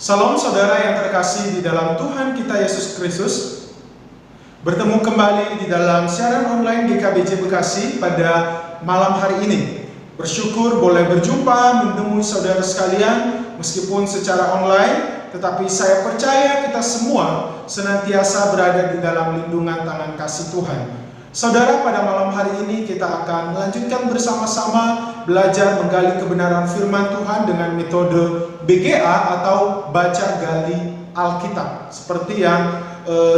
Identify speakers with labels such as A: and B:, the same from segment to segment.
A: Salam saudara yang terkasih di dalam Tuhan kita Yesus Kristus. Bertemu kembali di dalam siaran online GKBJ Bekasi pada malam hari ini. Bersyukur boleh berjumpa menemui saudara sekalian meskipun secara online, tetapi saya percaya kita semua senantiasa berada di dalam lindungan tangan kasih Tuhan. Saudara, pada malam hari ini kita akan melanjutkan bersama-sama belajar menggali kebenaran firman Tuhan dengan metode BGA atau baca gali Alkitab, seperti yang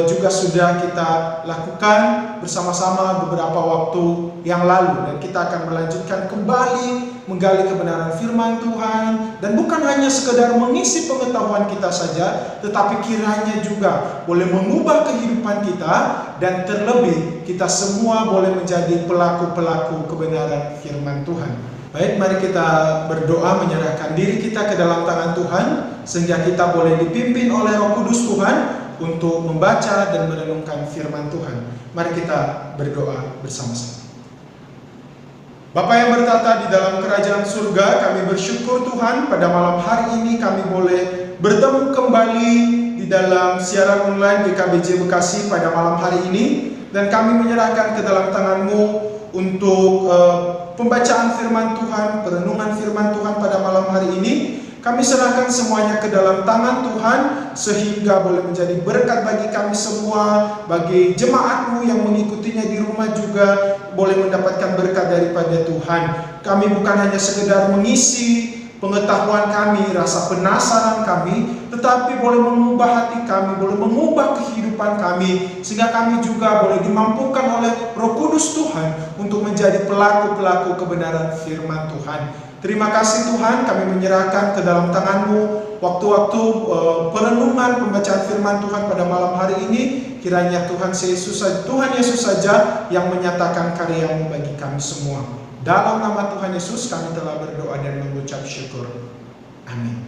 A: juga sudah kita lakukan bersama-sama beberapa waktu yang lalu, dan kita akan melanjutkan kembali menggali kebenaran firman Tuhan, dan bukan hanya sekedar mengisi pengetahuan kita saja, tetapi kiranya juga boleh mengubah kehidupan kita, dan terlebih kita semua boleh menjadi pelaku-pelaku kebenaran firman Tuhan. Baik, mari kita berdoa menyerahkan diri kita ke dalam tangan Tuhan, sehingga kita boleh dipimpin oleh Roh Kudus Tuhan untuk membaca dan merenungkan firman Tuhan. Mari kita berdoa bersama-sama. Bapa yang bertata di dalam kerajaan surga, kami bersyukur Tuhan pada malam hari ini kami boleh bertemu kembali di dalam siaran online GKBJ Bekasi pada malam hari ini, dan kami menyerahkan ke dalam tangan-Mu untuk pembacaan firman Tuhan, perenungan firman Tuhan pada malam hari ini. Kami serahkan semuanya ke dalam tangan Tuhan, sehingga boleh menjadi berkat bagi kami semua, bagi jemaat-Mu yang mengikutinya di rumah juga boleh mendapatkan berkat daripada Tuhan. Kami bukan hanya sekedar mengisi pengetahuan kami, rasa penasaran kami, tetapi boleh mengubah hati kami, boleh mengubah kehidupan kami, sehingga kami juga boleh dimampukan oleh Roh Kudus Tuhan untuk menjadi pelaku-pelaku kebenaran firman Tuhan. Terima kasih Tuhan, kami menyerahkan ke dalam tangan-Mu waktu-waktu perenungan pembacaan firman Tuhan pada malam hari ini. Kiranya Tuhan Yesus saja yang menyatakan karya-Mu bagi kami semua. Dalam nama Tuhan Yesus kami telah berdoa dan mengucap syukur. Amin.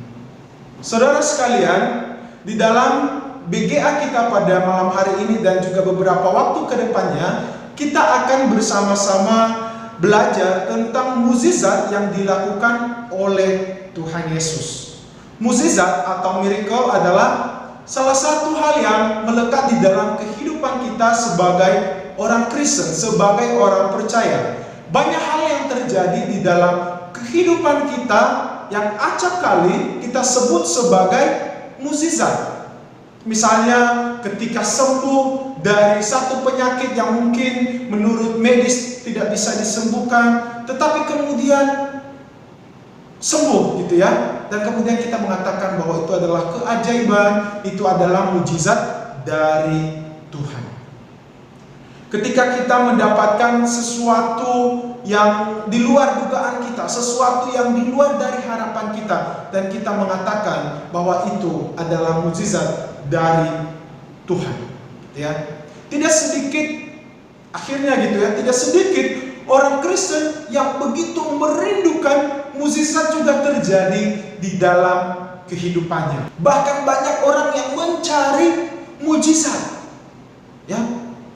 A: Saudara sekalian, di dalam BGA kita pada malam hari ini dan juga beberapa waktu ke depannya, kita akan bersama-sama belajar tentang mukjizat yang dilakukan oleh Tuhan Yesus. Mukjizat atau miracle adalah salah satu hal yang melekat di dalam kehidupan kita sebagai orang Kristen, sebagai orang percaya. Banyak hal yang terjadi di dalam kehidupan kita yang acap kali kita sebut sebagai mukjizat. Misalnya ketika sembuh dari satu penyakit yang mungkin menurut medis tidak bisa disembuhkan, tetapi kemudian sembuh gitu ya. Dan kemudian kita mengatakan bahwa itu adalah keajaiban, itu adalah mukjizat dari Tuhan. Ketika kita mendapatkan sesuatu yang di luar dugaan kita, sesuatu yang di luar dari harapan kita, dan kita mengatakan bahwa itu adalah mukjizat dari Tuhan, ya. Tidak sedikit akhirnya gitu ya, tidak sedikit orang Kristen yang begitu merindukan mukjizat juga terjadi di dalam kehidupannya. Bahkan banyak orang yang mencari mukjizat, ya.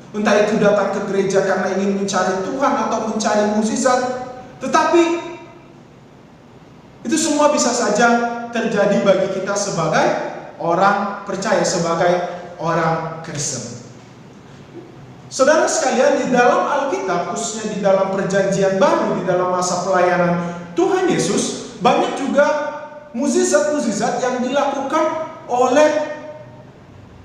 A: Entah itu datang ke gereja karena ingin mencari Tuhan atau mencari mukjizat, tetapi itu semua bisa saja terjadi bagi kita sebagai orang percaya, sebagai orang Kristen. Saudara sekalian, di dalam Alkitab, khususnya di dalam Perjanjian Baru, di dalam masa pelayanan Tuhan Yesus, banyak juga mukjizat-mukjizat yang dilakukan oleh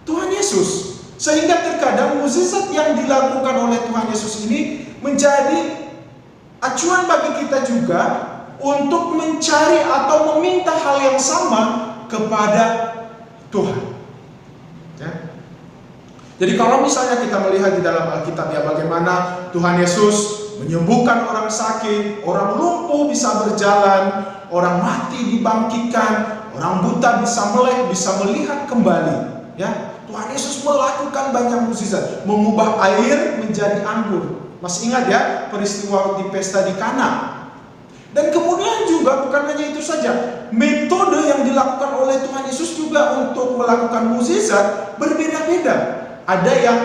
A: Tuhan Yesus. Sehingga terkadang mukjizat yang dilakukan oleh Tuhan Yesus ini menjadi acuan bagi kita juga untuk mencari atau meminta hal yang sama kepada Tuhan, ya. Jadi kalau misalnya kita melihat di dalam Alkitab ya, bagaimana Tuhan Yesus menyembuhkan orang sakit, orang lumpuh bisa berjalan, orang mati dibangkitkan, orang buta bisa melek, bisa melihat kembali, ya. Tuhan Yesus melakukan banyak mukjizat, mengubah air menjadi anggur. Masih ingat ya peristiwa di pesta di Kana? Dan kemudian juga bukan hanya itu saja, metode yang dilakukan oleh Tuhan Yesus juga untuk melakukan mukjizat berbeda-beda. Ada yang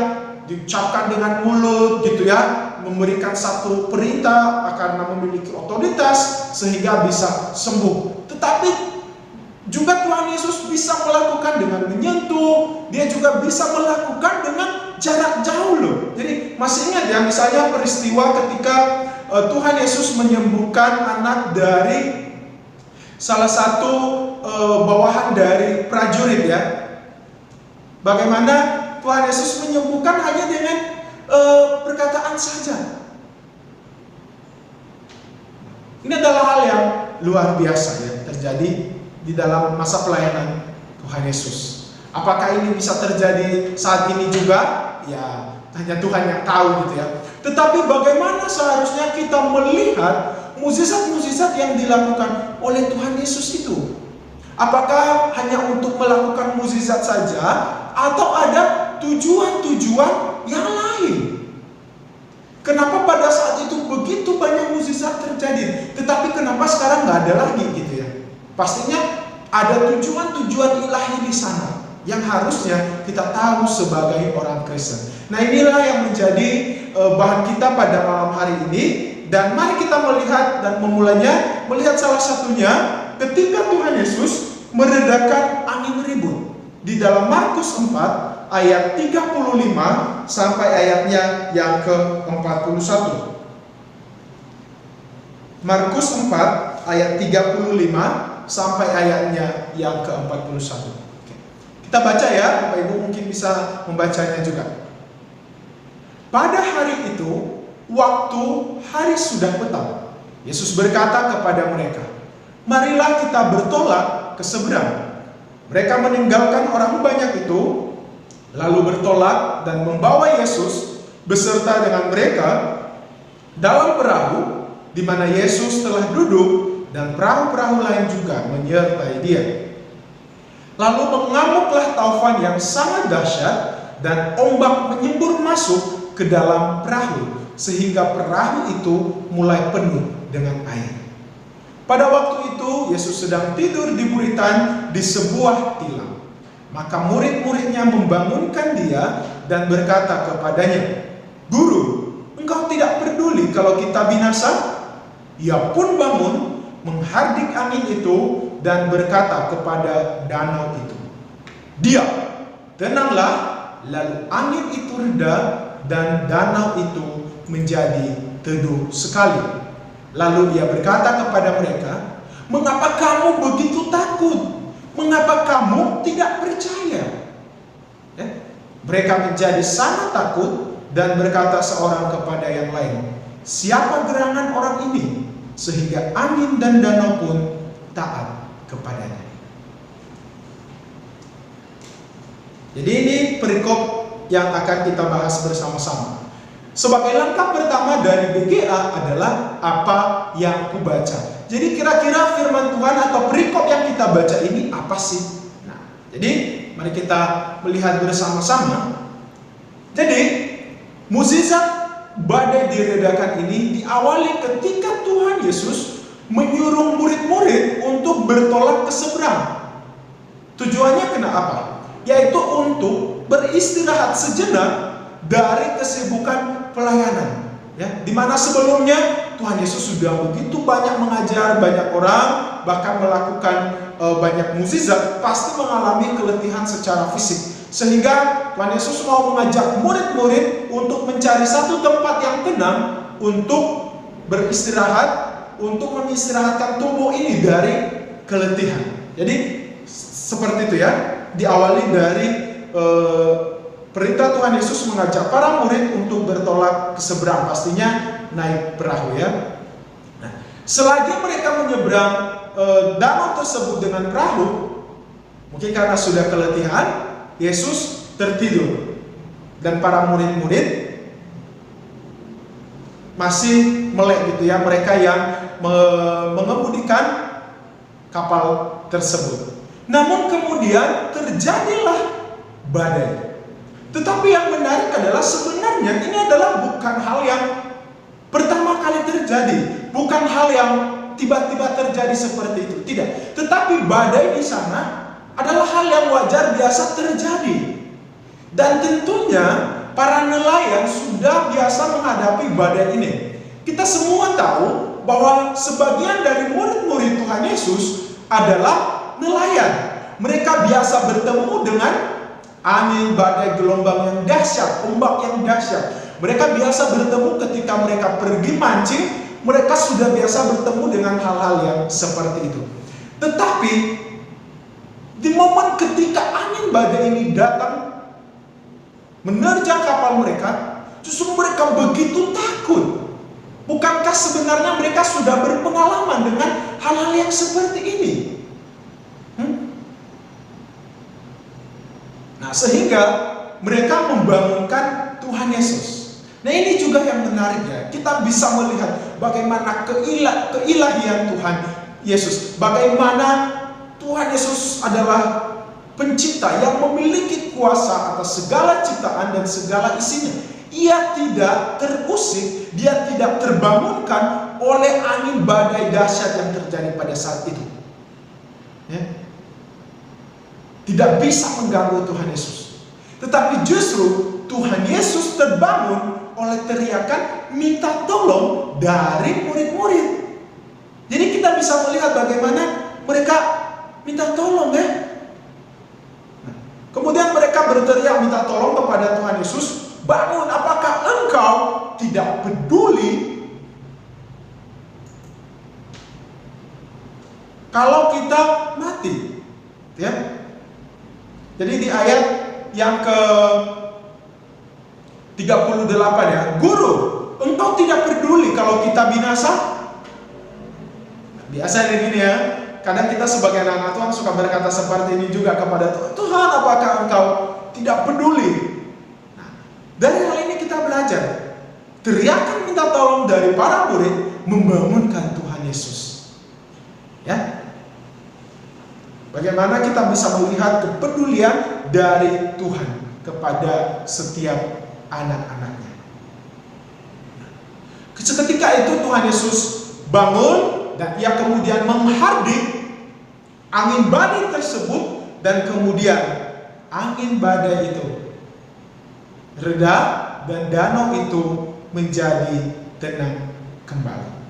A: diucapkan dengan mulut gitu ya, memberikan satu perintah karena memiliki otoritas sehingga bisa sembuh. Tetapi juga Tuhan Yesus bisa melakukan dengan menyentuh, dia juga bisa melakukan dengan jarak jauh loh. Jadi masih ingat ya, misalnya peristiwa ketika Tuhan Yesus menyembuhkan anak dari salah satu bawahan dari prajurit ya. Bagaimana Tuhan Yesus menyembuhkan hanya dengan perkataan saja. Ini adalah hal yang luar biasa ya, terjadi di dalam masa pelayanan Tuhan Yesus. Apakah ini bisa terjadi saat ini juga? Ya, hanya Tuhan yang tahu gitu ya. Tetapi bagaimana seharusnya kita melihat mukjizat-mukjizat yang dilakukan oleh Tuhan Yesus itu? Apakah hanya untuk melakukan mukjizat saja atau ada tujuan-tujuan yang lain? Kenapa pada saat itu begitu banyak mukjizat terjadi, tetapi kenapa sekarang nggak ada lagi gitu ya? Pastinya ada tujuan-tujuan ilahi di sana yang harusnya kita tahu sebagai orang Kristen. Nah, inilah yang menjadi bahan kita pada malam hari ini. Dan mari kita melihat dan memulainya, melihat salah satunya ketika Tuhan Yesus meredakan angin ribut di dalam Markus 4 ayat 35 sampai ayatnya yang ke-41. Markus 4 ayat 35 sampai ayatnya yang ke-41. Kita baca ya, Bapak Ibu mungkin bisa membacanya juga. Pada hari itu, waktu hari sudah petang, Yesus berkata kepada mereka, "Marilah kita bertolak ke seberang." Mereka meninggalkan orang banyak itu, lalu bertolak dan membawa Yesus beserta dengan mereka dalam perahu di mana Yesus telah duduk, dan perahu-perahu lain juga menyertai dia. Lalu mengamuklah taufan yang sangat dahsyat, dan ombak menyembur masuk ke dalam perahu, sehingga perahu itu mulai penuh dengan air. Pada waktu itu Yesus sedang tidur di buritan di sebuah tilam. Maka murid-muridnya membangunkan dia dan berkata kepadanya, "Guru, engkau tidak peduli kalau kita binasa?" Ia pun bangun, menghardik angin itu dan berkata kepada danau itu, "Diam, tenanglah." Lalu angin itu reda dan danau itu menjadi teduh sekali. Lalu ia berkata kepada mereka, "Mengapa kamu begitu takut? Mengapa kamu tidak percaya?" Ya. Mereka menjadi sangat takut dan berkata seorang kepada yang lain, "Siapa gerangan orang ini sehingga angin dan danau pun taat kepadanya?" Jadi ini perikop yang akan kita bahas bersama-sama. Sebagai langkah pertama dari BGA adalah apa yang kubaca. Jadi kira-kira firman Tuhan atau perikop yang kita baca ini apa sih? Nah, jadi mari kita melihat bersama-sama. Jadi mukjizat badai diredakan ini diawali ketika Tuhan Yesus menyuruh murid-murid untuk bertolak ke seberang. Tujuannya kenapa? Yaitu untuk beristirahat sejenak dari kesibukan pelayanan, ya, di mana sebelumnya Tuhan Yesus sudah begitu banyak mengajar banyak orang, bahkan melakukan banyak mukjizat, pasti mengalami keletihan secara fisik. Sehingga Tuhan Yesus mau mengajak murid-murid untuk mencari satu tempat yang tenang untuk beristirahat, untuk mengistirahatkan tubuh ini dari keletihan. Jadi seperti itu ya, diawali dari perintah Tuhan Yesus mengajak para murid untuk bertolak ke seberang, pastinya naik perahu ya. Nah, selagi mereka menyeberang danau tersebut dengan perahu, mungkin karena sudah keletihan, Yesus tertidur dan para murid-murid masih melek gitu ya, mereka yang mengemudikan kapal tersebut. Namun kemudian terjadilah badai. Tetapi yang menarik adalah sebenarnya ini adalah bukan hal yang pertama kali terjadi, bukan hal yang tiba-tiba terjadi seperti itu, tidak. Tetapi badai di sana adalah hal yang wajar biasa terjadi. Dan tentunya para nelayan sudah biasa menghadapi badai ini. Kita semua tahu bahwa sebagian dari murid-murid Tuhan Yesus adalah nelayan. Mereka biasa bertemu dengan angin, badai, gelombang yang dahsyat, ombak yang dahsyat. Mereka biasa bertemu ketika mereka pergi mancing. Mereka sudah biasa bertemu dengan hal-hal yang seperti itu. Tetapi di momen ketika angin badai ini datang menerjang kapal mereka, justru mereka begitu takut. Bukankah sebenarnya mereka sudah berpengalaman dengan hal-hal yang seperti ini? Nah, sehingga mereka membangunkan Tuhan Yesus. Nah, ini juga yang menarik ya. Kita bisa melihat bagaimana keilahian Tuhan Yesus. Bagaimana Tuhan Yesus adalah pencipta yang memiliki kuasa atas segala ciptaan dan segala isinya. Ia tidak terusik, dia tidak terbangunkan oleh angin badai dahsyat yang terjadi pada saat itu. Ya. Tidak bisa mengganggu Tuhan Yesus. Tetapi justru Tuhan Yesus terbangun oleh teriakan minta tolong dari murid-murid. Jadi kita bisa melihat bagaimana mereka minta tolong ya. Kemudian mereka berteriak minta tolong kepada Tuhan Yesus, bangun, apakah engkau tidak peduli kalau kita mati? Ya. Jadi di ayat yang ke 38 ya, Guru, engkau tidak peduli kalau kita binasa? Biasa begini ya, kadang kita sebagai anak Tuhan suka berkata seperti ini juga kepada Tuhan. Tuhan, apakah engkau tidak peduli? Nah, dari hal ini kita belajar. Teriakan minta tolong dari para murid membangunkan Tuhan Yesus. Ya. Bagaimana kita bisa melihat kepedulian dari Tuhan kepada setiap anak-anaknya. Seketika itu Tuhan Yesus bangun dan ia kemudian menghardik angin badai tersebut, dan kemudian angin badai itu reda dan danau itu menjadi tenang kembali.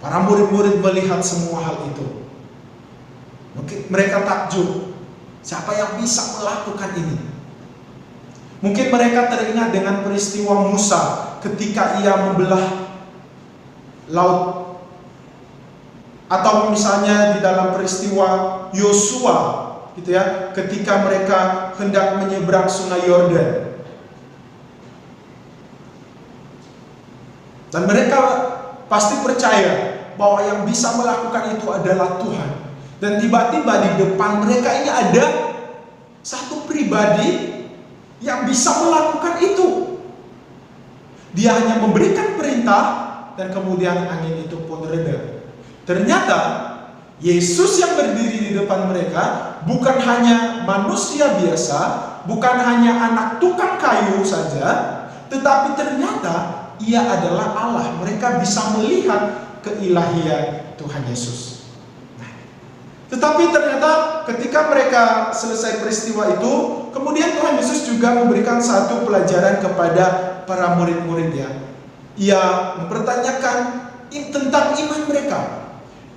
A: Para murid-murid melihat semua hal itu. Mungkin mereka takjub, siapa yang bisa melakukan ini? Mungkin mereka teringat dengan peristiwa Musa ketika ia membelah laut. Atau misalnya di dalam peristiwa Yosua gitu ya, ketika mereka hendak menyeberang Sungai Yordan. Dan mereka pasti percaya bahwa yang bisa melakukan itu adalah Tuhan. Dan tiba-tiba di depan mereka ini ada satu pribadi yang bisa melakukan itu. Dia hanya memberikan perintah dan kemudian angin itu pun reda. Ternyata Yesus yang berdiri di depan mereka bukan hanya manusia biasa, bukan hanya anak tukang kayu saja, tetapi ternyata ia adalah Allah. Mereka bisa melihat keilahian Tuhan Yesus. Tetapi ternyata ketika mereka selesai peristiwa itu, kemudian Tuhan Yesus juga memberikan satu pelajaran kepada para murid-muridnya. Ia mempertanyakan tentang iman mereka.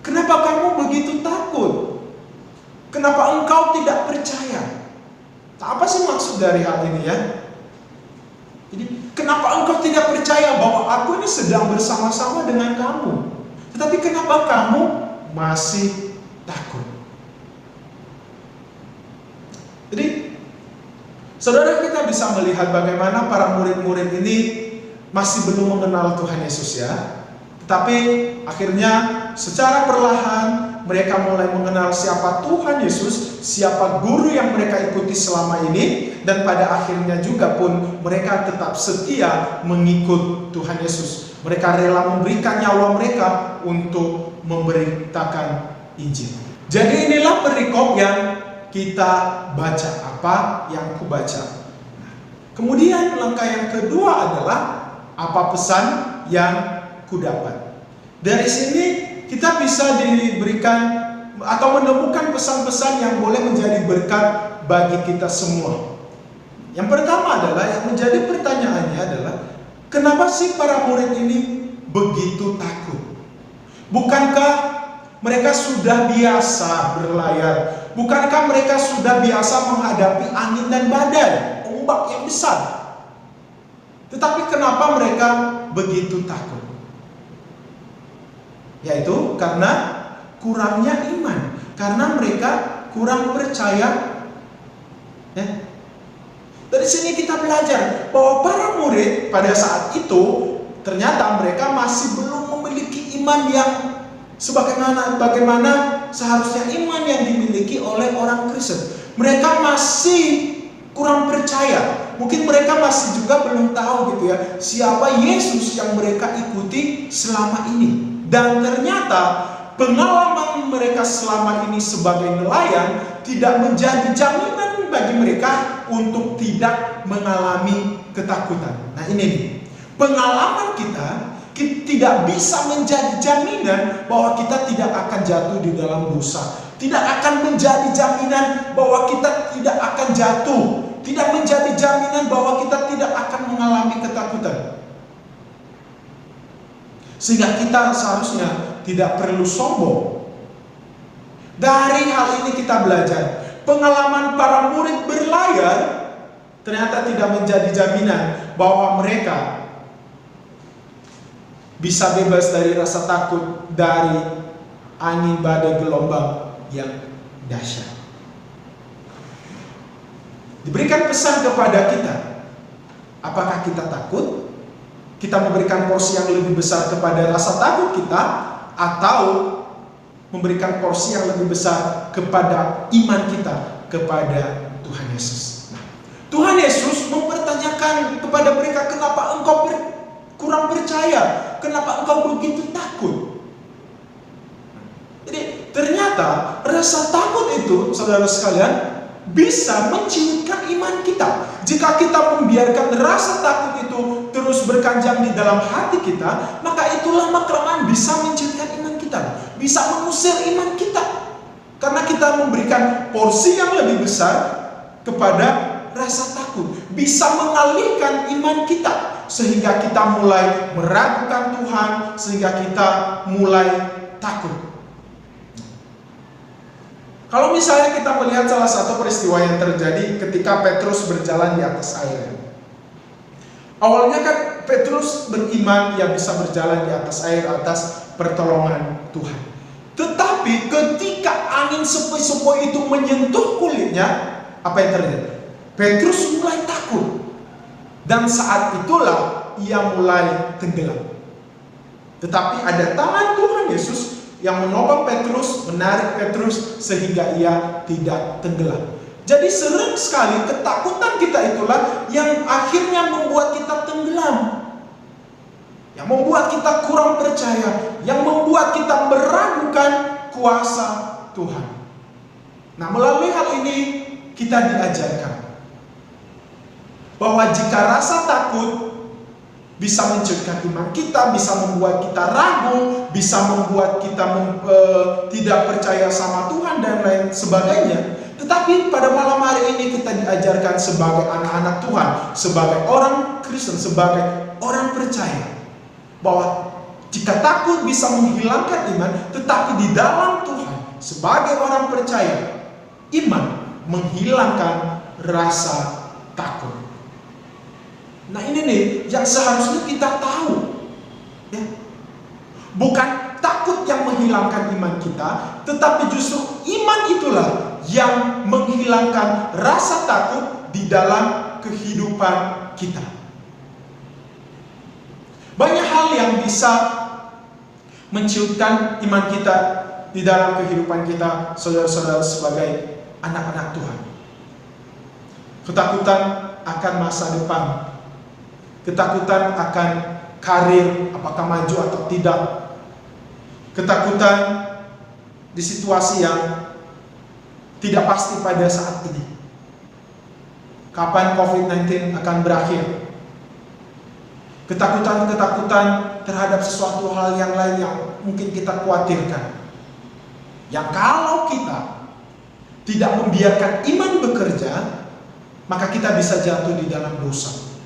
A: Kenapa kamu begitu takut? Kenapa engkau tidak percaya? Apa sih maksud dari hal ini ya? Jadi, kenapa engkau tidak percaya bahwa aku ini sedang bersama-sama dengan kamu? Tetapi kenapa kamu masih takut? Jadi, saudara, kita bisa melihat bagaimana para murid-murid ini masih belum mengenal Tuhan Yesus ya. Tetapi akhirnya secara perlahan mereka mulai mengenal siapa Tuhan Yesus, siapa guru yang mereka ikuti selama ini, dan pada akhirnya juga pun mereka tetap setia mengikut Tuhan Yesus. Mereka rela memberikan nyawa mereka untuk memberitakan Injil. Jadi inilah perikop yang kita baca, apa yang kubaca. Kemudian langkah yang kedua adalah apa pesan yang kudapat. Dari sini kita bisa diberikan atau menemukan pesan-pesan yang boleh menjadi berkat bagi kita semua. Yang pertama adalah, yang menjadi pertanyaannya adalah, kenapa sih para murid ini begitu takut? Bukankah mereka sudah biasa berlayar? Bukankah mereka sudah biasa menghadapi angin dan badai, ombak yang besar? Tetapi kenapa mereka begitu takut? Yaitu karena kurangnya iman, karena mereka kurang percaya. Dari sini kita belajar bahwa para murid pada saat itu ternyata mereka masih belum memiliki iman yang bagaimana seharusnya iman yang dimiliki oleh orang Kristen. Mereka masih kurang percaya. Mungkin mereka masih juga belum tahu gitu ya, siapa Yesus yang mereka ikuti selama ini. Dan ternyata pengalaman mereka selama ini sebagai nelayan tidak menjadi jaminan bagi mereka untuk tidak mengalami ketakutan. Nah ini nih, pengalaman kita tidak bisa menjadi jaminan bahwa kita tidak akan jatuh di dalam dosa. Tidak akan menjadi jaminan bahwa kita tidak akan jatuh. Tidak menjadi jaminan bahwa kita tidak akan mengalami ketakutan. Sehingga kita seharusnya tidak perlu sombong. Dari hal ini kita belajar, pengalaman para murid berlayar ternyata tidak menjadi jaminan bahwa mereka bisa bebas dari rasa takut dari angin badai gelombang yang dahsyat. Diberikan pesan kepada kita, apakah kita takut? Kita memberikan porsi yang lebih besar kepada rasa takut kita, atau memberikan porsi yang lebih besar kepada iman kita kepada Tuhan Yesus. Nah, Tuhan Yesus mempertanyakan kepada mereka, kenapa engkau kurang percaya? Kenapa engkau begitu takut? Jadi ternyata rasa takut itu, saudara sekalian, bisa menciutkan iman kita. Jika kita membiarkan rasa takut itu terus berkanjang di dalam hati kita, maka itu lama-kelamaan bisa menciutkan iman kita, bisa mengusir iman kita. Karena kita memberikan porsi yang lebih besar kepada rasa takut, bisa mengalihkan iman kita, sehingga kita mulai meragukan Tuhan, sehingga kita mulai takut. Kalau misalnya kita melihat salah satu peristiwa yang terjadi ketika Petrus berjalan di atas air. Awalnya kan Petrus beriman, ia bisa berjalan di atas air atas pertolongan Tuhan. Tetapi ketika angin sepoi-sepoi itu menyentuh kulitnya, apa yang terjadi? Petrus mulai takut. Dan saat itulah ia mulai tenggelam. Tetapi ada tangan Tuhan Yesus yang menopang Petrus, menarik Petrus sehingga ia tidak tenggelam. Jadi sering sekali ketakutan kita itulah yang akhirnya membuat kita tenggelam, yang membuat kita kurang percaya, yang membuat kita meragukan kuasa Tuhan. Nah, melalui hal ini kita diajarkan bahwa jika rasa takut bisa mencegah iman kita, bisa membuat kita ragu, bisa membuat kita tidak percaya sama Tuhan dan lain sebagainya. Tetapi pada malam hari ini kita diajarkan sebagai anak-anak Tuhan, sebagai orang Kristen, sebagai orang percaya, bahwa jika takut bisa menghilangkan iman, tetapi di dalam Tuhan sebagai orang percaya, iman menghilangkan rasa takut. Nah ini nih yang seharusnya kita tahu ya. Bukan takut yang menghilangkan iman kita, tetapi justru iman itulah yang menghilangkan rasa takut di dalam kehidupan kita. Banyak hal yang bisa menciutkan iman kita di dalam kehidupan kita, saudara-saudara, sebagai anak-anak Tuhan. Ketakutan akan masa depan, ketakutan akan karir, apakah maju atau tidak. Ketakutan di situasi yang tidak pasti pada saat ini. Kapan COVID-19 akan berakhir? Ketakutan-ketakutan terhadap sesuatu hal yang lain yang mungkin kita khawatirkan. Yang kalau kita tidak membiarkan iman bekerja, maka kita bisa jatuh di dalam dosa.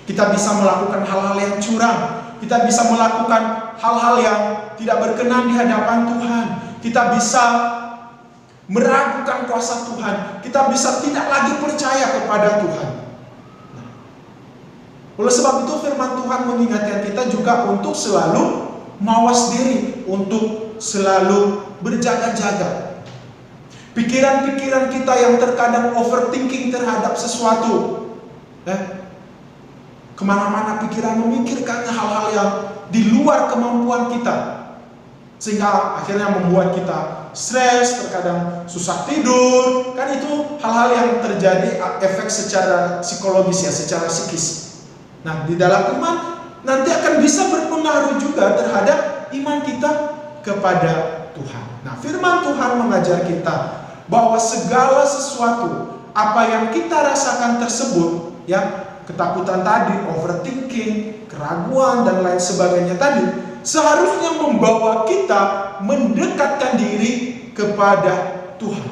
A: Kita bisa melakukan hal-hal yang curang. Kita bisa melakukan hal-hal yang tidak berkenan di hadapan Tuhan. Kita bisa meragukan kuasa Tuhan. Kita bisa tidak lagi percaya kepada Tuhan. Oleh sebab itu firman Tuhan mengingatkan kita juga untuk selalu mawas diri, untuk selalu berjaga-jaga. Pikiran-pikiran kita yang terkadang overthinking terhadap sesuatu, kemana-mana pikiran memikirkan hal-hal yang di luar kemampuan kita, sehingga akhirnya membuat kita stres, terkadang susah tidur. Kan itu hal-hal yang terjadi efek secara psikologis ya, secara psikis. Nah, di dalam iman nanti akan bisa berpengaruh juga terhadap iman kita kepada Tuhan. Nah, firman Tuhan mengajar kita bahwa segala sesuatu apa yang kita rasakan tersebut, ya, ketakutan tadi, overthinking, keraguan dan lain sebagainya tadi, seharusnya membawa kita mendekatkan diri kepada Tuhan.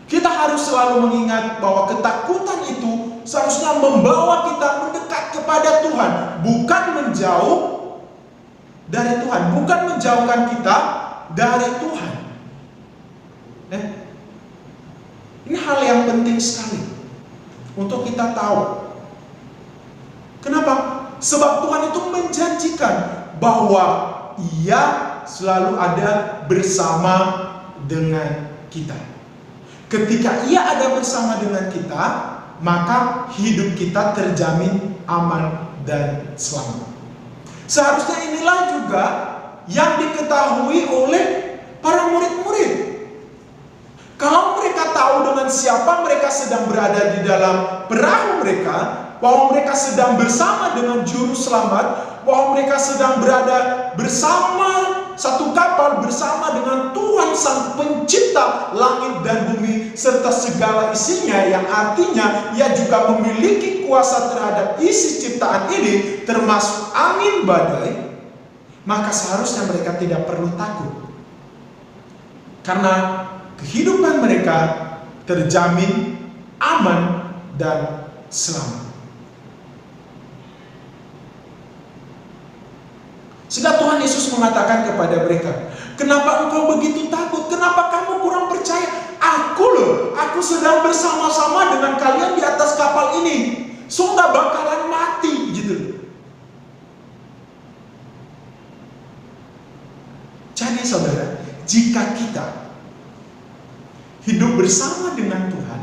A: Kita harus selalu mengingat bahwa ketakutan itu seharusnya membawa kita mendekat kepada Tuhan, bukan menjauh dari Tuhan, bukan menjauhkan kita dari Tuhan. Ini hal yang penting sekali untuk kita tahu. Kenapa? Sebab Tuhan itu menjanjikan bahwa Ia selalu ada bersama dengan kita. Ketika Ia ada bersama dengan kita, maka hidup kita terjamin aman dan selamat. Seharusnya inilah juga yang diketahui oleh para murid-murid. Kalau mereka tahu dengan siapa mereka sedang berada di dalam perahu mereka, bahwa mereka sedang bersama dengan juru selamat, bahwa mereka sedang berada bersama satu kapal bersama dengan Tuhan Sang Pencipta langit dan bumi serta segala isinya, yang artinya Ia juga memiliki kuasa terhadap isi ciptaan ini termasuk angin badai, maka seharusnya mereka tidak perlu takut, karena kehidupan mereka terjamin aman dan selamat. Sehingga Tuhan Yesus mengatakan kepada mereka, kenapa engkau begitu takut? Kenapa kamu kurang percaya? Aku sedang bersama-sama dengan kalian di atas kapal ini. So gak bakalan mati gitu. Jadi saudara, jika kita hidup bersama dengan Tuhan,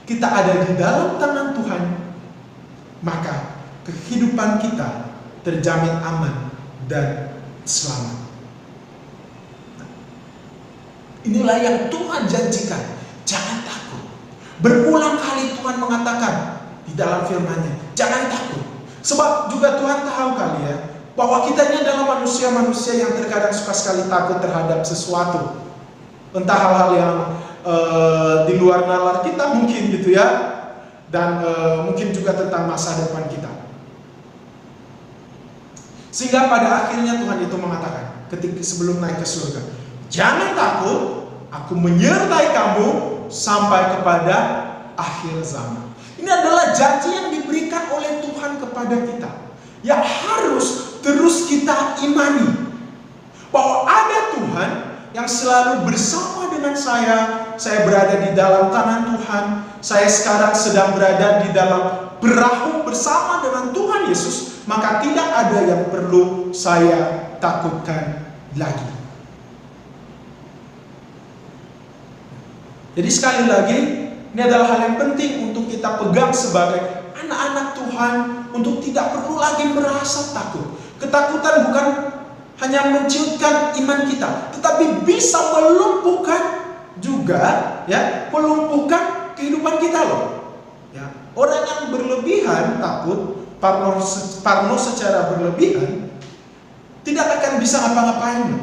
A: kita ada di dalam tangan Tuhan, maka kehidupan kita terjamin aman dan selamat. Inilah yang Tuhan janjikan. Jangan takut. Berulang kali Tuhan mengatakan di dalam firman-Nya, jangan takut. Sebab juga Tuhan tahu kali ya, bahwa kita ini adalah manusia-manusia yang terkadang suka sekali takut terhadap sesuatu. Entah hal-hal yang di luar nalar kita mungkin gitu ya, dan mungkin juga tentang masa depan kita. Sehingga pada akhirnya Tuhan itu mengatakan ketika sebelum naik ke surga, jangan takut, aku menyertai kamu sampai kepada akhir zaman. Ini adalah janji yang diberikan oleh Tuhan kepada kita, yang harus terus kita imani, bahwa ada Tuhan yang selalu bersama dengan saya berada di dalam tangan Tuhan, saya sekarang sedang berada di dalam perahu bersama dengan Tuhan Yesus, maka tidak ada yang perlu saya takutkan lagi. Jadi sekali lagi, ini adalah hal yang penting untuk kita pegang sebagai anak-anak Tuhan, untuk tidak perlu lagi merasa takut. Ketakutan bukan hanya menciutkan iman kita, tetapi bisa melumpuhkan juga, ya, melumpuhkan kehidupan kita loh. Ya, orang yang berlebihan takut, parno secara berlebihan, tidak akan bisa ngapa-ngapain.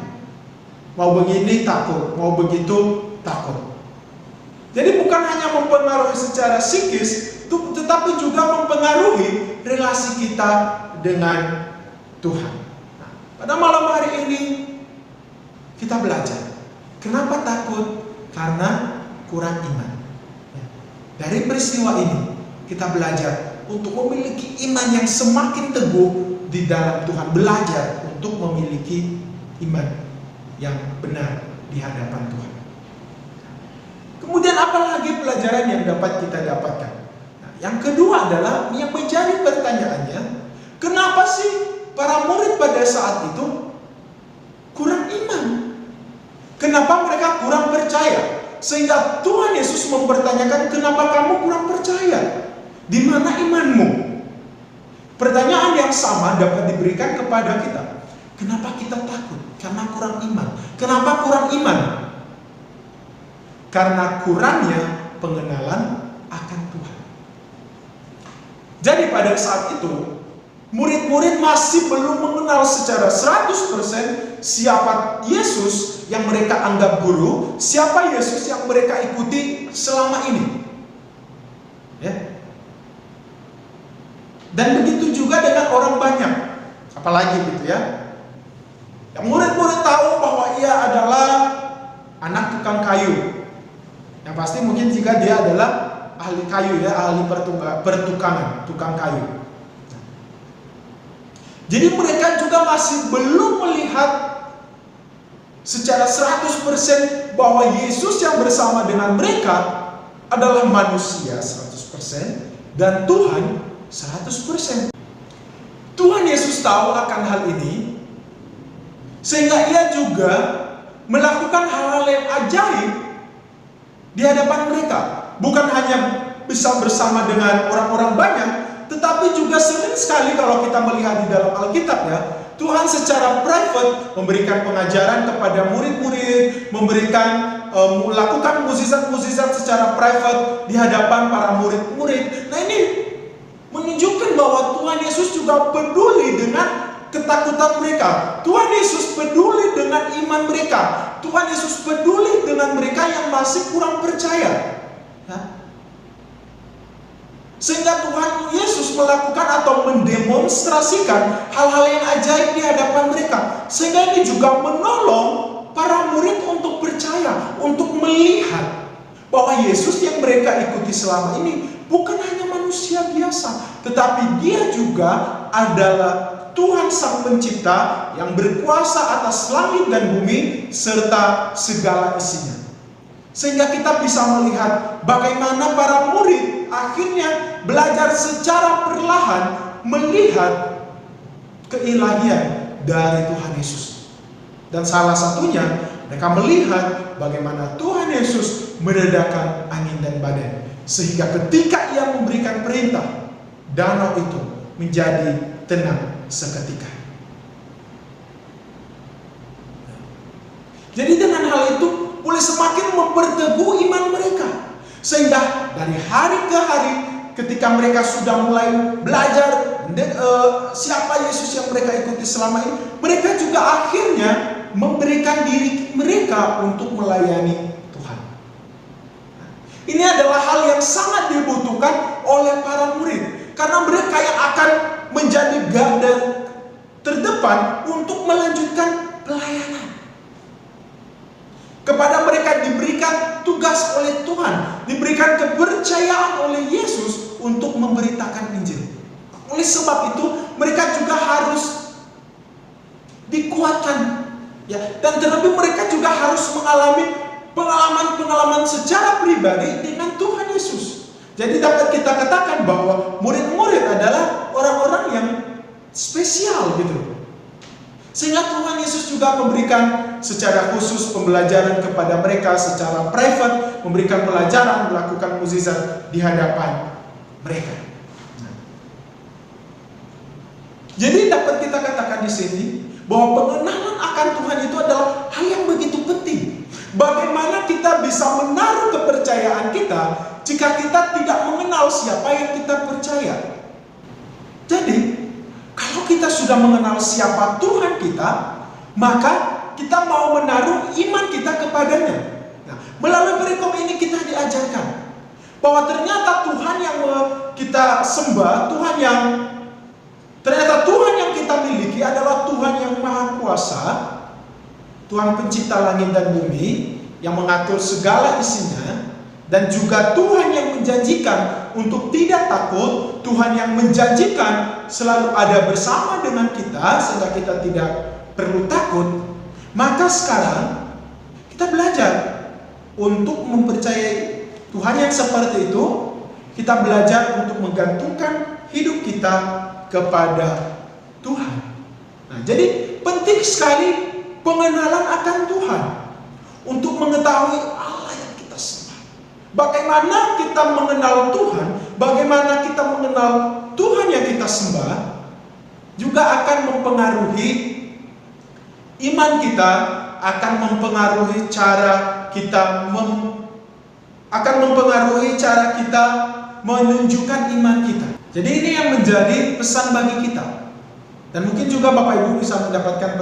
A: Mau begini takut, mau begitu takut. Jadi bukan hanya mempengaruhi secara psikis, tetapi juga mempengaruhi relasi kita dengan Tuhan. Nah, pada malam hari ini kita belajar. Kenapa takut? Karena kurang iman. Dari peristiwa ini kita belajar untuk memiliki iman yang semakin teguh di dalam Tuhan. Belajar untuk memiliki iman yang benar di hadapan Tuhan. Kemudian apalagi pelajaran yang dapat kita dapatkan? Nah, yang kedua adalah yang menjadi pertanyaannya, kenapa sih para murid pada saat itu kurang iman? Kenapa mereka kurang percaya? Sehingga Tuhan Yesus mempertanyakan, kenapa kamu kurang percaya? Di mana imanmu? Pertanyaan yang sama dapat diberikan kepada kita. Kenapa kita takut? Karena kurang iman. Kenapa kurang iman? Karena kurangnya pengenalan akan Tuhan. Jadi pada saat itu, murid-murid masih belum mengenal secara 100% siapa Yesus yang mereka anggap guru, siapa Yesus yang mereka ikuti selama ini. Ya. Dan begitu juga dengan orang banyak. Apalagi gitu ya. Yang murid-murid tahu bahwa ia adalah anak tukang kayu. Yang pasti mungkin jika dia adalah ahli kayu ya, ahli pertukangan, tukang kayu. Jadi mereka juga masih belum melihat secara 100% bahwa Yesus yang bersama dengan mereka adalah manusia 100% dan Tuhan 100%. Tuhan Yesus tahu akan hal ini, sehingga ia juga melakukan hal-hal yang ajaib di hadapan mereka. Bukan hanya bisa bersama dengan orang-orang banyak, tetapi juga sering sekali kalau kita melihat di dalam Alkitab ya, Tuhan secara private memberikan pengajaran kepada murid-murid, melakukan mukjizat-mukjizat secara private di hadapan para murid-murid. Nah ini menunjukkan bahwa Tuhan Yesus juga peduli dengan ketakutan mereka. Tuhan Yesus peduli dengan iman mereka. Tuhan Yesus peduli dengan mereka yang masih kurang percaya. Sehingga Tuhan Yesus melakukan atau mendemonstrasikan hal-hal yang ajaib di hadapan mereka. Sehingga ini juga menolong para murid untuk percaya, untuk melihat bahwa Yesus yang mereka ikuti selama ini bukan hanya manusia biasa, tetapi dia juga adalah Tuhan Sang Pencipta yang berkuasa atas langit dan bumi serta segala isinya. Sehingga kita bisa melihat bagaimana para murid akhirnya belajar secara perlahan melihat keilahian dari Tuhan Yesus. Dan salah satunya mereka melihat bagaimana Tuhan Yesus meredakan angin dan badai. Sehingga ketika ia memberikan perintah, danau itu menjadi tenang seketika. Jadi dengan hal itu boleh semakin memperteguh iman mereka. Sehingga dari hari ke hari ketika mereka sudah mulai belajar siapa Yesus yang mereka ikuti selama ini, mereka juga akhirnya memberikan diri mereka untuk melayani Tuhan. Ini adalah hal yang sangat dibutuhkan oleh para murid, karena mereka yang akan menjadi garda terdepan untuk melanjutkan pelayanan. Kepada mereka diberikan tugas oleh Tuhan, diberikan kepercayaan oleh Yesus untuk memberitakan Injil. Oleh sebab itu mereka juga harus dikuatkan, ya, dan terlebih mereka juga harus mengalami pengalaman-pengalaman secara pribadi dengan Tuhan Yesus. Jadi dapat kita katakan bahwa murid-murid adalah orang-orang yang spesial gitu. Sehingga Tuhan Yesus juga memberikan secara khusus pembelajaran kepada mereka secara private, memberikan pelajaran, melakukan mukjizat di hadapan mereka. Jadi dapat kita katakan di sini bahwa pengenalan akan Tuhan itu adalah hal yang begitu penting. Bagaimana kita bisa menaruh kepercayaan kita jika kita tidak mengenal siapa yang kita percaya? Jadi kalau kita sudah mengenal siapa Tuhan kita, maka kita mau menaruh iman kita kepadanya. Nah, melalui perikop ini kita diajarkan bahwa ternyata Tuhan yang kita sembah, ternyata Tuhan yang kita miliki adalah Tuhan yang Maha Kuasa, Tuhan Pencipta langit dan bumi, yang mengatur segala isinya, dan juga Tuhan yang menjanjikan untuk tidak takut, Tuhan yang menjanjikan selalu ada bersama dengan kita sehingga kita tidak perlu takut. Maka sekarang kita belajar untuk mempercayai Tuhan yang seperti itu. Kita belajar untuk menggantungkan hidup kita kepada Tuhan. Nah, jadi penting sekali pengenalan akan Tuhan untuk mengetahui Allah yang kita sembah. Bagaimana kita mengenal Tuhan, bagaimana kita mengenal Tuhan yang kita sembah, juga akan mempengaruhi iman kita, akan mempengaruhi cara kita menunjukkan iman kita. Jadi ini yang menjadi pesan bagi kita. Dan mungkin juga Bapak Ibu bisa mendapatkan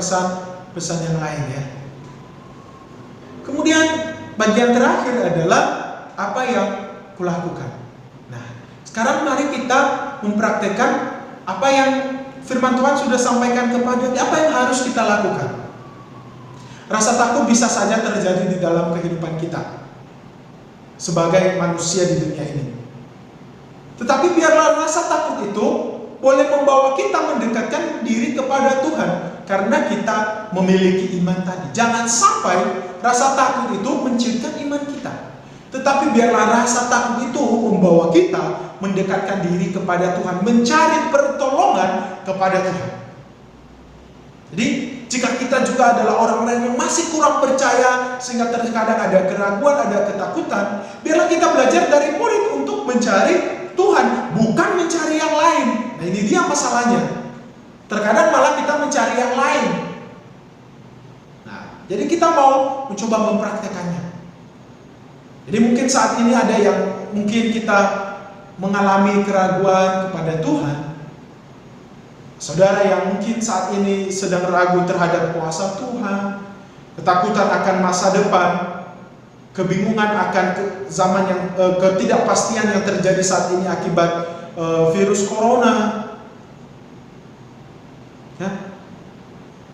A: pesan yang lain ya. Kemudian bagian terakhir adalah apa yang kulakukan. Nah, sekarang mari kita mempraktekkan apa yang firman Tuhan sudah sampaikan kepada kita, apa yang harus kita lakukan. Rasa takut bisa saja terjadi di dalam kehidupan kita sebagai manusia di dunia ini. Tetapi biarlah rasa takut itu boleh membawa kita mendekatkan diri kepada Tuhan karena kita memiliki iman tadi. Jangan sampai rasa takut itu menciptakan iman kita. Tetapi biarlah rasa takut itu membawa kita mendekatkan diri kepada Tuhan, mencari pertolongan kepada Tuhan. Jadi jika kita juga adalah orang-orang yang masih kurang percaya sehingga terkadang ada keraguan, ada ketakutan, biarlah kita belajar dari murid untuk mencari Tuhan, bukan mencari yang lain. Nah, ini dia masalahnya. Terkadang malah kita mencari yang lain. Nah, jadi kita mau mencoba mempraktekannya. Jadi mungkin saat ini ada yang mungkin kita mengalami keraguan kepada Tuhan. Saudara yang mungkin saat ini sedang ragu terhadap kuasa Tuhan, ketakutan akan masa depan, kebingungan akan zaman yang ketidakpastian yang terjadi saat ini akibat virus corona. Ya.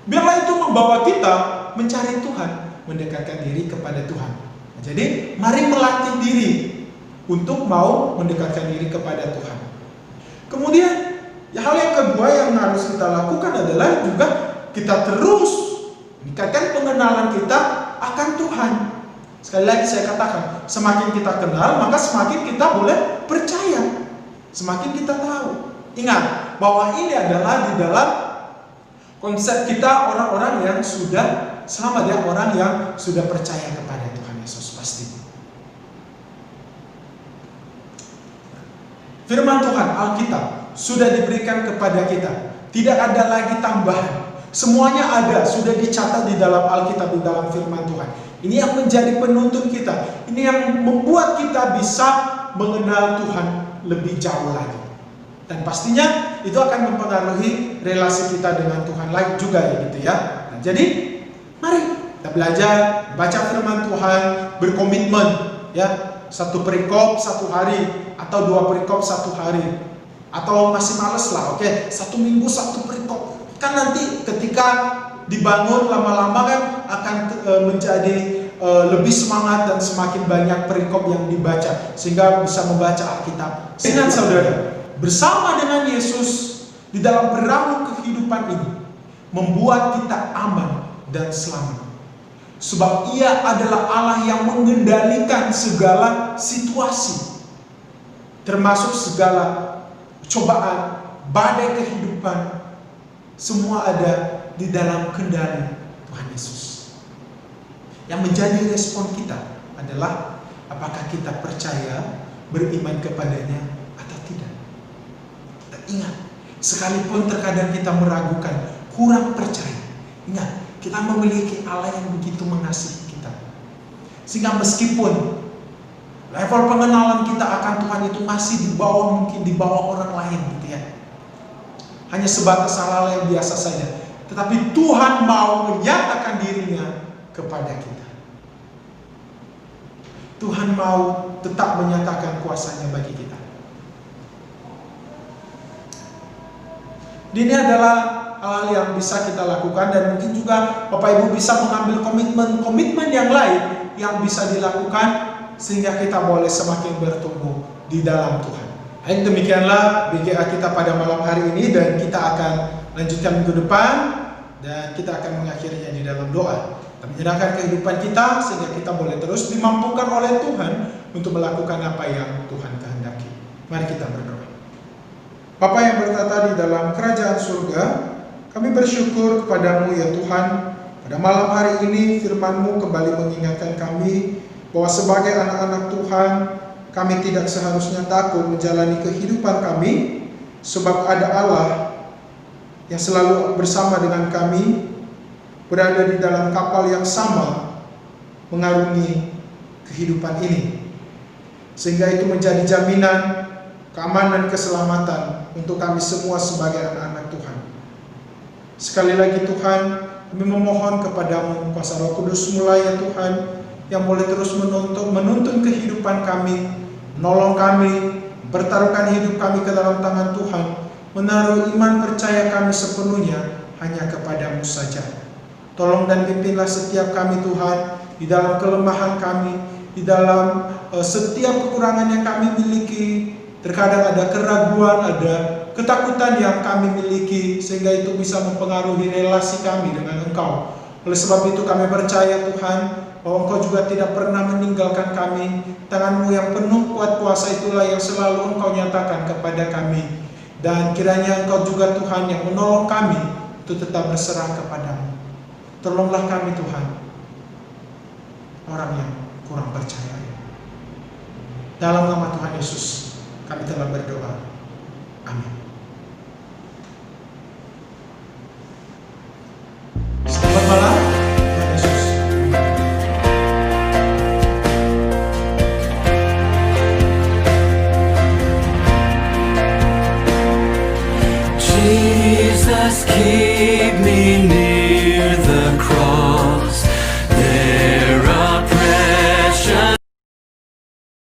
A: Biarlah itu membawa kita mencari Tuhan, mendekatkan diri kepada Tuhan. Nah, jadi mari melatih diri untuk mau mendekatkan diri kepada Tuhan. Kemudian hal yang kedua yang harus kita lakukan adalah juga kita terus meningkatkan pengenalan kita akan Tuhan. Sekali lagi saya katakan, semakin kita kenal, maka semakin kita boleh percaya. Semakin kita tahu. Ingat, bahwa ini adalah di dalam konsep kita orang-orang yang sudah selamat ya, orang yang sudah percaya kepada Tuhan Yesus pasti. Firman Tuhan, Alkitab, sudah diberikan kepada kita. Tidak ada lagi tambahan. Semuanya ada, sudah dicatat di dalam Alkitab, di dalam firman Tuhan. Ini yang menjadi penuntun kita. Ini yang membuat kita bisa mengenal Tuhan lebih jauh lagi. Dan pastinya itu akan mempengaruhi relasi kita dengan Tuhan lagi juga ya gitu ya. Nah, jadi mari kita belajar baca firman Tuhan, berkomitmen ya, 1 perikop 1 hari atau 2 perikop 1 hari. Atau masih males lah, oke, 1 minggu 1 perikop. Kan nanti ketika dibangun lama-lama kan akan menjadi lebih semangat dan semakin banyak perikop yang dibaca sehingga bisa membaca Alkitab. Ingat saudara, bersama dengan Yesus di dalam perahu kehidupan ini membuat kita aman dan selamat. Sebab Ia adalah Allah yang mengendalikan segala situasi, termasuk segala cobaan, badai kehidupan, semua ada di dalam kendali Tuhan Yesus. Yang menjadi respon kita adalah apakah kita percaya, beriman kepadanya atau tidak. Dan ingat, sekalipun terkadang kita meragukan, kurang percaya, ingat, kita memiliki Allah yang begitu mengasihi kita. Sehingga meskipun level pengenalan kita akan Tuhan itu masih di bawah, mungkin di bawah orang lain gitu ya, hanya sebatas hal-hal yang biasa saja, tetapi Tuhan mau menyatakan dirinya kepada kita. Tuhan mau tetap menyatakan kuasanya bagi kita. Ini adalah hal-hal yang bisa kita lakukan, dan mungkin juga Bapak Ibu bisa mengambil komitmen yang lain yang bisa dilakukan sehingga kita boleh semakin bertumbuh di dalam Tuhan. Baik, demikianlah BGA kita pada malam hari ini, dan kita akan lanjutkan minggu depan dan kita akan mengakhirinya di dalam doa. Kita menyerahkan kehidupan kita sehingga kita boleh terus dimampukan oleh Tuhan untuk melakukan apa yang Tuhan kehendaki. Mari kita berdoa. Bapa yang bertata di dalam kerajaan surga, kami bersyukur kepadamu ya Tuhan. Pada malam hari ini firman-Mu kembali mengingatkan kami bahwa sebagai anak-anak Tuhan, kami tidak seharusnya takut menjalani kehidupan kami, sebab ada Allah yang selalu bersama dengan kami, berada di dalam kapal yang sama, mengarungi kehidupan ini. Sehingga itu menjadi jaminan keamanan dan keselamatan untuk kami semua sebagai anak-anak Tuhan. Sekali lagi Tuhan, kami memohon kepadamu, kuasa Roh Kudus mulai ya Tuhan, yang boleh terus menuntun kehidupan kami, menolong kami, bertaruhkan hidup kami ke dalam tangan Tuhan, menaruh iman percaya kami sepenuhnya hanya kepadamu saja. Tolong dan pimpinlah setiap kami Tuhan, di dalam kelemahan kami, di dalam setiap kekurangan yang kami miliki. Terkadang ada keraguan, ada ketakutan yang kami miliki, sehingga itu bisa mempengaruhi relasi kami dengan Engkau. Oleh sebab itu kami percaya Tuhan, bahwa Engkau juga tidak pernah meninggalkan kami. Tangan-Mu yang penuh kuat kuasa itulah yang selalu Engkau nyatakan kepada kami. Dan kiranya Engkau juga Tuhan yang menolong kami untuk tetap berserah kepada-Mu. Tolonglah kami Tuhan, orang yang kurang percaya. Dalam nama Tuhan Yesus kami telah berdoa. Amin.